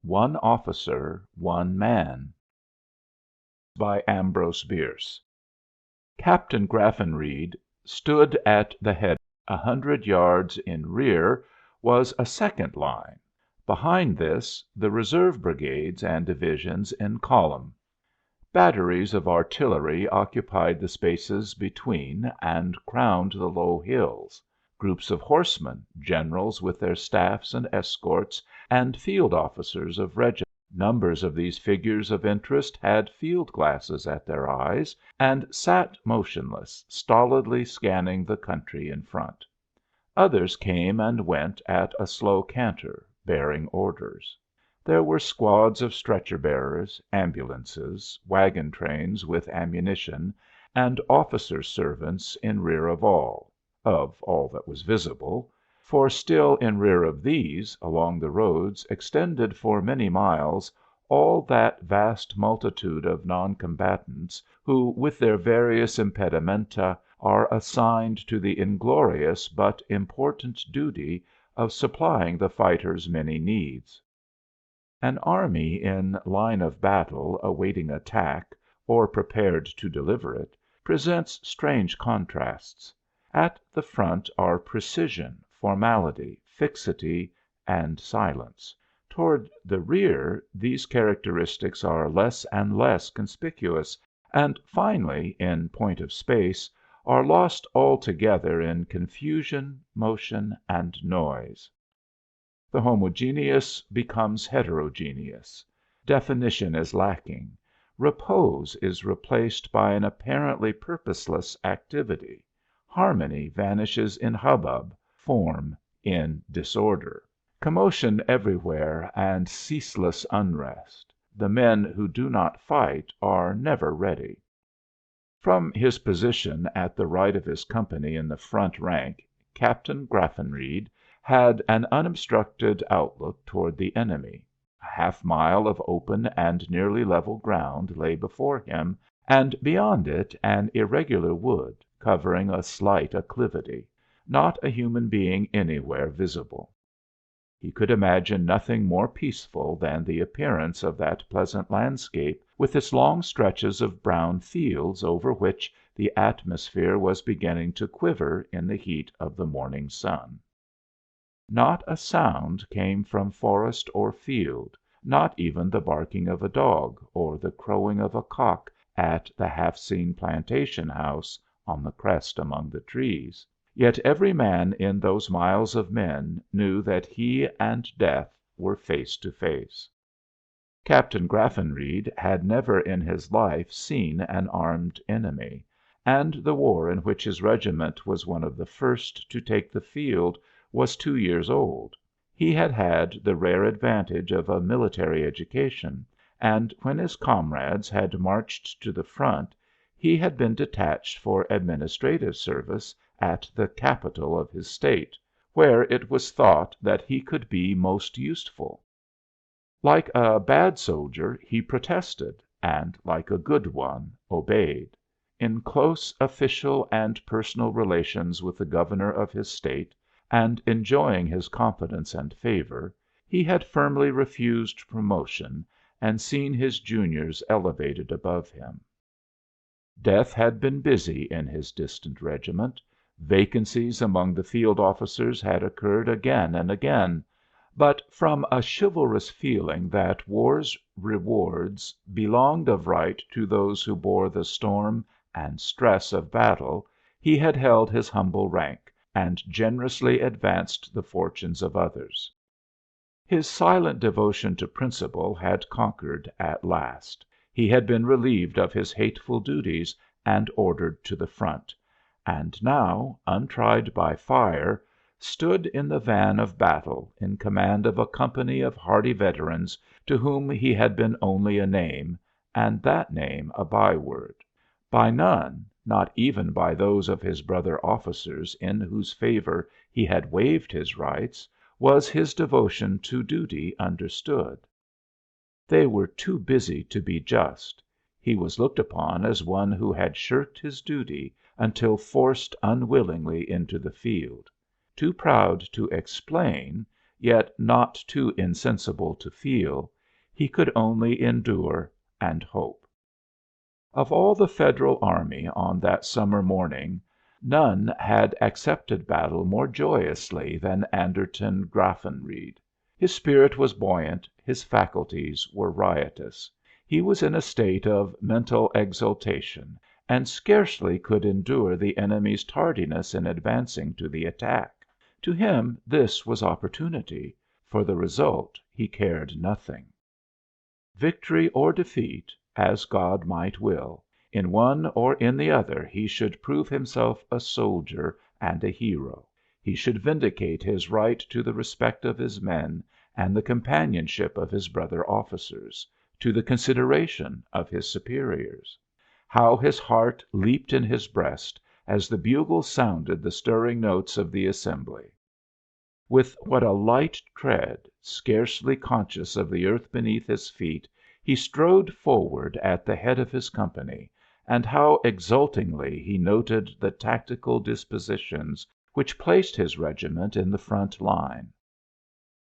One Officer, One Man by Ambrose Bierce. Captain Graffenreid stood at the head. 100 yards in rear was a second line. Behind this, the reserve brigades and divisions in column. Batteries of artillery occupied the spaces between and crowned the low hills. Groups of horsemen, generals with their staffs and escorts, and field officers of regiments. Numbers of these figures of interest had field glasses at their eyes, and sat motionless, stolidly scanning the country in front. Others came and went at a slow canter, bearing orders. There were squads of stretcher bearers, ambulances, wagon trains with ammunition, and officers' servants in rear of all that was visible, for still in rear of these, along the roads, extended for many miles all that vast multitude of non-combatants who, with their various impedimenta, are assigned to the inglorious but important duty of supplying the fighter's many needs. An army in line of battle awaiting attack, or prepared to deliver it, presents strange contrasts. At the front are precision, formality, fixity, and silence. Toward the rear these characteristics are less and less conspicuous, and finally, in point of space, are lost altogether in confusion, motion, and noise. The homogeneous becomes heterogeneous. Definition is lacking. Repose is replaced by an apparently purposeless activity. Harmony vanishes in hubbub, form in disorder. Commotion everywhere and ceaseless unrest. The men who do not fight are never ready. From his position at the right of his company in the front rank, Captain Graffenreid had an unobstructed outlook toward the enemy. A half-mile of open and nearly level ground lay before him, and beyond it an irregular wood, covering a slight acclivity. Not a human being anywhere visible. He could imagine nothing more peaceful than the appearance of that pleasant landscape with its long stretches of brown fields over which the atmosphere was beginning to quiver in the heat of the morning sun. Not a sound came from forest or field, not even the barking of a dog or the crowing of a cock at the half-seen plantation house on the crest among the trees. Yet every man in those miles of men knew that he and death were face to face. Captain Graffenreid had never in his life seen an armed enemy, and the war in which his regiment was one of the first to take the field was 2 years old. He had had the rare advantage of a military education, and when his comrades had marched to the front he had been detached for administrative service at the capital of his state, where it was thought that he could be most useful. Like a bad soldier he protested, and like a good one obeyed. In close official and personal relations with the governor of his state, and enjoying his confidence and favor, he had firmly refused promotion and seen his juniors elevated above him. Death had been busy in his distant regiment. Vacancies among the field officers had occurred again and again, but from a chivalrous feeling that war's rewards belonged of right to those who bore the storm and stress of battle, he had held his humble rank, and generously advanced the fortunes of others. His silent devotion to principle had conquered at last. He had been relieved of his hateful duties and ordered to the front, and now, untried by fire, stood in the van of battle in command of a company of hardy veterans to whom he had been only a name, and that name a byword. By none, not even by those of his brother officers in whose favor he had waived his rights, was his devotion to duty understood. They were too busy to be just. He was looked upon as one who had shirked his duty until forced unwillingly into the field; too proud to explain, yet not too insensible to feel, he could only endure and hope. Of all the Federal army on that summer morning, none had accepted battle more joyously than Anderton Graffenreid. His spirit was buoyant, his faculties were riotous. He was in a state of mental exaltation, and scarcely could endure the enemy's tardiness in advancing to the attack. To him this was opportunity; for the result he cared nothing. Victory or defeat, as God might will, in one or in the other he should prove himself a soldier and a hero. He should vindicate his right to the respect of his men and the companionship of his brother officers, to the consideration of his superiors. How his heart leaped in his breast as the bugles sounded the stirring notes of the assembly! With what a light tread, scarcely conscious of the earth beneath his feet, he strode forward at the head of his company, and how exultingly he noted the tactical dispositions which placed his regiment in the front line.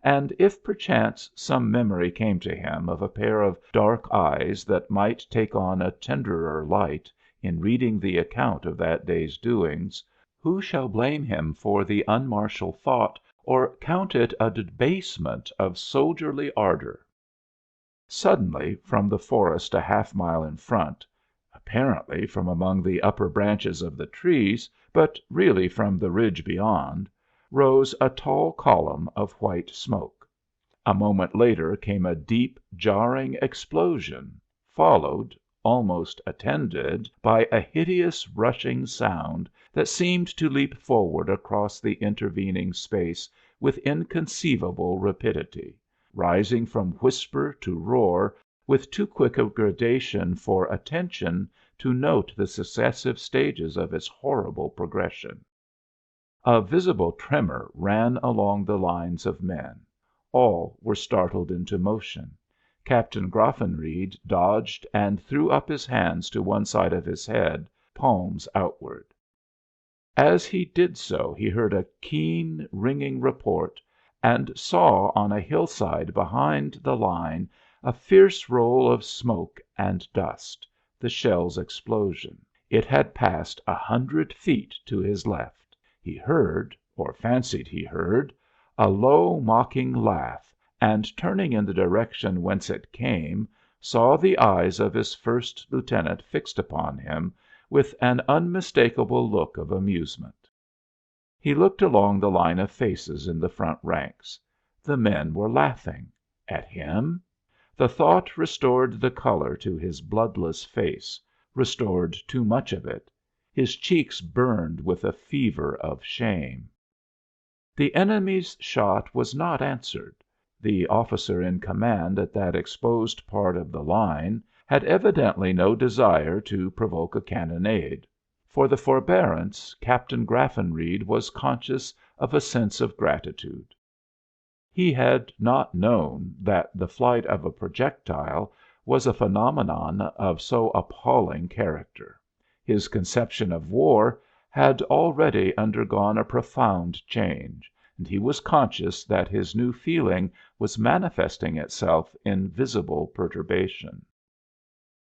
And if perchance some memory came to him of a pair of dark eyes that might take on a tenderer light in reading the account of that day's doings, who shall blame him for the unmartial thought or count it a debasement of soldierly ardor? Suddenly, from the forest a half mile in front, apparently from among the upper branches of the trees, but really from the ridge beyond, rose a tall column of white smoke. A moment later came a deep, jarring explosion, followed, almost attended, by a hideous rushing sound that seemed to leap forward across the intervening space with inconceivable rapidity, rising from whisper to roar with too quick a gradation for attention to note the successive stages of its horrible progression. A visible tremor ran along the lines of men. All were startled into motion. Captain Graffenreid dodged and threw up his hands to one side of his head, palms outward. As he did so he heard a keen, ringing report, and saw on a hillside behind the line a fierce roll of smoke and dust, the shell's explosion. It had passed 100 feet to his left. He heard, or fancied he heard, a low, mocking laugh, and turning in the direction whence it came, saw the eyes of his first lieutenant fixed upon him with an unmistakable look of amusement. He looked along the line of faces in the front ranks. The men were laughing. At him? The thought restored the color to his bloodless face, restored too much of it. His cheeks burned with a fever of shame. The enemy's shot was not answered. The officer in command at that exposed part of the line had evidently no desire to provoke a cannonade. For the forbearance Captain Graffenreid was conscious of a sense of gratitude. He had not known that the flight of a projectile was a phenomenon of so appalling character. His conception of war had already undergone a profound change, and he was conscious that his new feeling was manifesting itself in visible perturbation.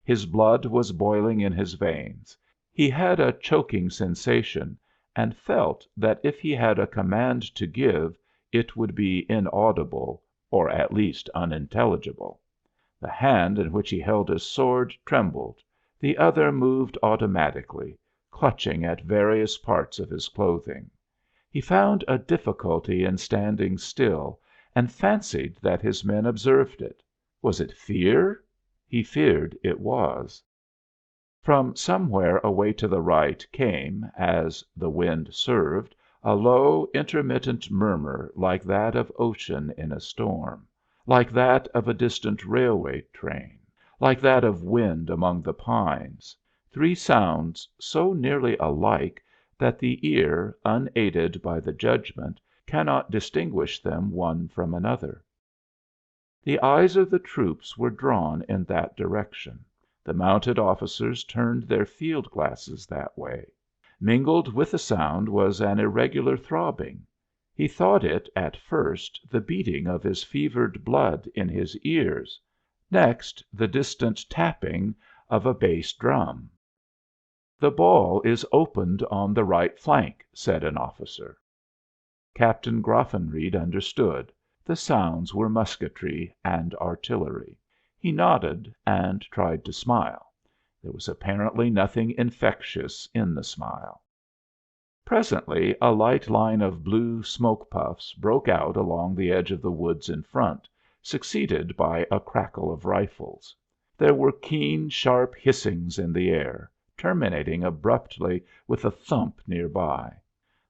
His blood was boiling in his veins. He had a choking sensation, and felt that if he had a command to give it would be inaudible, or at least unintelligible. The hand in which he held his sword trembled, the other moved automatically, clutching at various parts of his clothing. He found a difficulty in standing still, and fancied that his men observed it. Was it fear? He feared it was. From somewhere away to the right came, as the wind served, a low, intermittent murmur like that of ocean in a storm, like that of a distant railway train, like that of wind among the pines, three sounds so nearly alike that the ear, unaided by the judgment, cannot distinguish them one from another. The eyes of the troops were drawn in that direction. The mounted officers turned their field glasses that way. Mingled with the sound was an irregular throbbing. He thought it, at first, the beating of his fevered blood in his ears, next the distant tapping of a bass drum. "The ball is opened on the right flank," said an officer. Captain Graffenreid understood; the sounds were musketry and artillery. He nodded and tried to smile. There was apparently nothing infectious in the smile. Presently a light line of blue smoke puffs broke out along the edge of the woods in front, succeeded by a crackle of rifles. There were keen, sharp hissings in the air, terminating abruptly with a thump near by.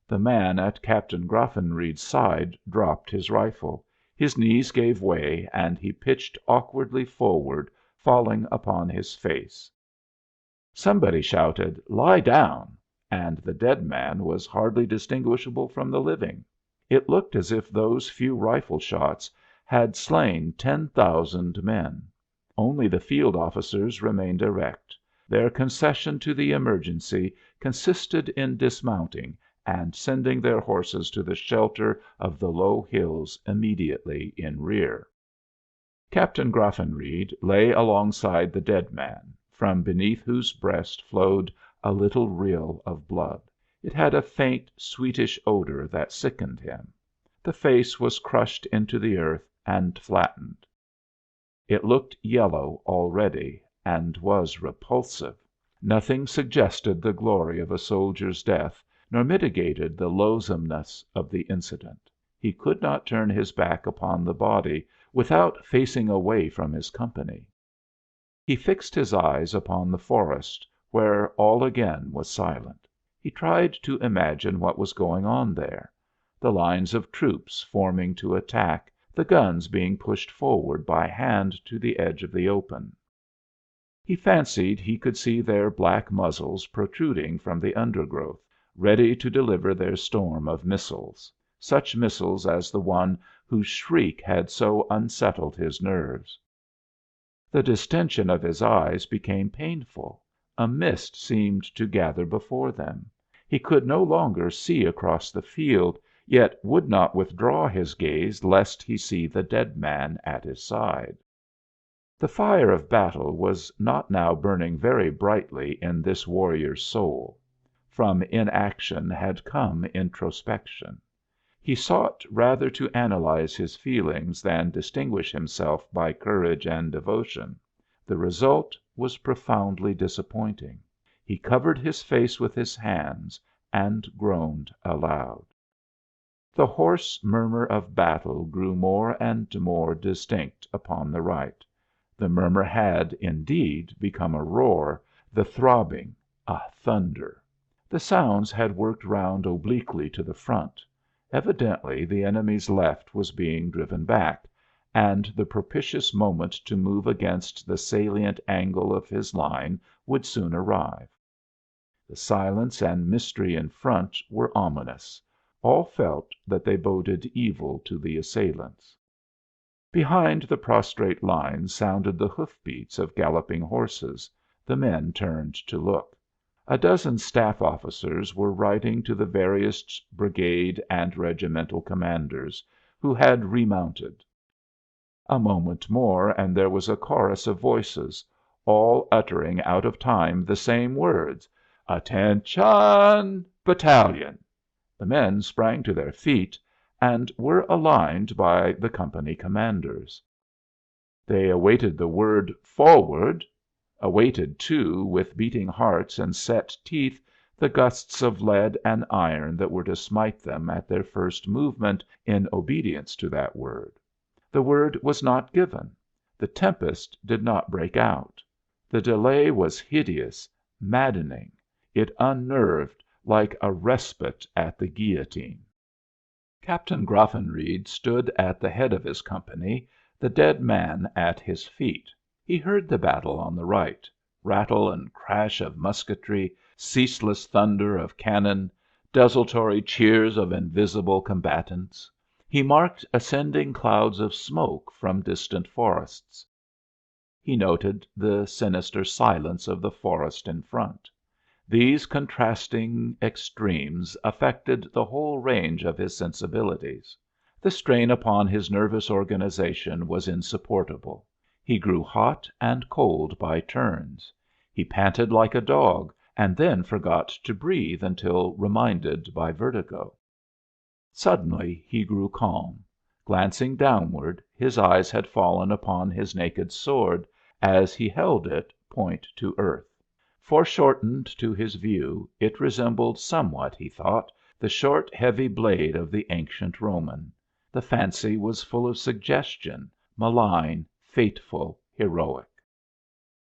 The man at Captain Graffenreid's side dropped his rifle, his knees gave way, and he pitched awkwardly forward, falling upon his face. Somebody shouted, "Lie down!" and the dead man was hardly distinguishable from the living. It looked as if those few rifle shots had slain 10,000 men. Only the field officers remained erect. Their concession to the emergency consisted in dismounting and sending their horses to the shelter of the low hills immediately in rear. Captain Graffenreid lay alongside the dead man, from beneath whose breast flowed a little rill of blood. It had a faint, sweetish odor that sickened him. The face was crushed into the earth and flattened. It looked yellow already, and was repulsive. Nothing suggested the glory of a soldier's death, nor mitigated the loathsomeness of the incident. He could not turn his back upon the body without facing away from his company. He fixed his eyes upon the forest, where all again was silent. He tried to imagine what was going on there: the lines of troops forming to attack, the guns being pushed forward by hand to the edge of the open. He fancied he could see their black muzzles protruding from the undergrowth, ready to deliver their storm of missiles, such missiles as the one whose shriek had so unsettled his nerves. The distension of his eyes became painful; a mist seemed to gather before them. He could no longer see across the field, yet would not withdraw his gaze lest he see the dead man at his side. The fire of battle was not now burning very brightly in this warrior's soul. From inaction had come introspection. He sought rather to analyze his feelings than distinguish himself by courage and devotion. The result was profoundly disappointing. He covered his face with his hands and groaned aloud. The hoarse murmur of battle grew more and more distinct upon the right. The murmur had, indeed, become a roar, the throbbing a thunder. The sounds had worked round obliquely to the front. Evidently the enemy's left was being driven back, and the propitious moment to move against the salient angle of his line would soon arrive. The silence and mystery in front were ominous; all felt that they boded evil to the assailants. Behind the prostrate lines sounded the hoof beats of galloping horses; the men turned to look. A dozen staff officers were riding to the various brigade and regimental commanders, who had remounted. A moment more and there was a chorus of voices, all uttering out of time the same words: "Attention, battalion!" The men sprang to their feet and were aligned by the company commanders. They awaited the word "Forward!" awaited, too, with beating hearts and set teeth, the gusts of lead and iron that were to smite them at their first movement in obedience to that word. The word was not given. The tempest did not break out. The delay was hideous, maddening. It unnerved like a respite at the guillotine. Captain Graffenreid stood at the head of his company, the dead man at his feet. He heard the battle on the right, rattle and crash of musketry, ceaseless thunder of cannon, desultory cheers of invisible combatants. He marked ascending clouds of smoke from distant forests. He noted the sinister silence of the forest in front. These contrasting extremes affected the whole range of his sensibilities. The strain upon his nervous organization was insupportable. He grew hot and cold by turns. He panted like a dog, and then forgot to breathe until reminded by vertigo. Suddenly he grew calm. Glancing downward, his eyes had fallen upon his naked sword, as he held it, point to earth. Foreshortened to his view, it resembled somewhat, he thought, the short, heavy blade of the ancient Roman. The fancy was full of suggestion, malign, fateful, heroic.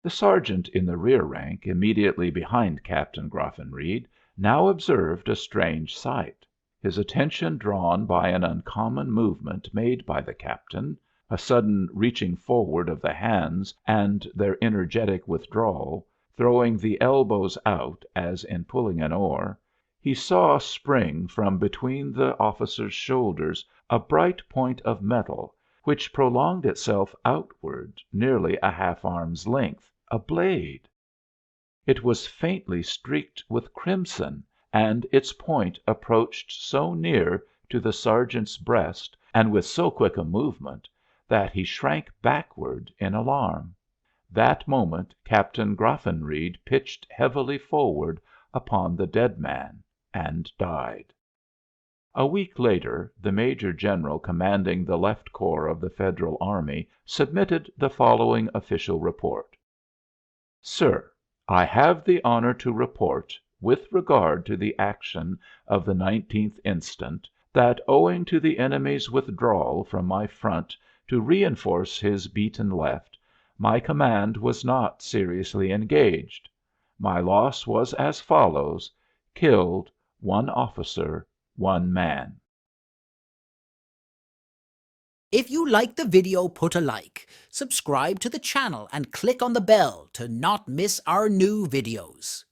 The sergeant in the rear rank, immediately behind Captain Graffenreid, now observed a strange sight. His attention drawn by an uncommon movement made by the captain, a sudden reaching forward of the hands and their energetic withdrawal, throwing the elbows out as in pulling an oar, he saw spring from between the officer's shoulders a bright point of metal which prolonged itself outward nearly a half arm's length, a blade. It was faintly streaked with crimson, and its point approached so near to the sergeant's breast, and with so quick a movement, that he shrank backward in alarm. That moment Captain Graffenreid pitched heavily forward upon the dead man and died. A week later the major general commanding the left corps of the Federal army submitted the following official report. Sir, I have the honor to report, with regard to the action of the 19th instant, that owing to the enemy's withdrawal from my front to reinforce his beaten left, my command was not seriously engaged. My loss was as follows: killed, 1 officer, 1 man. If you like the video, put a like, subscribe to the channel and click on the bell to not miss our new videos.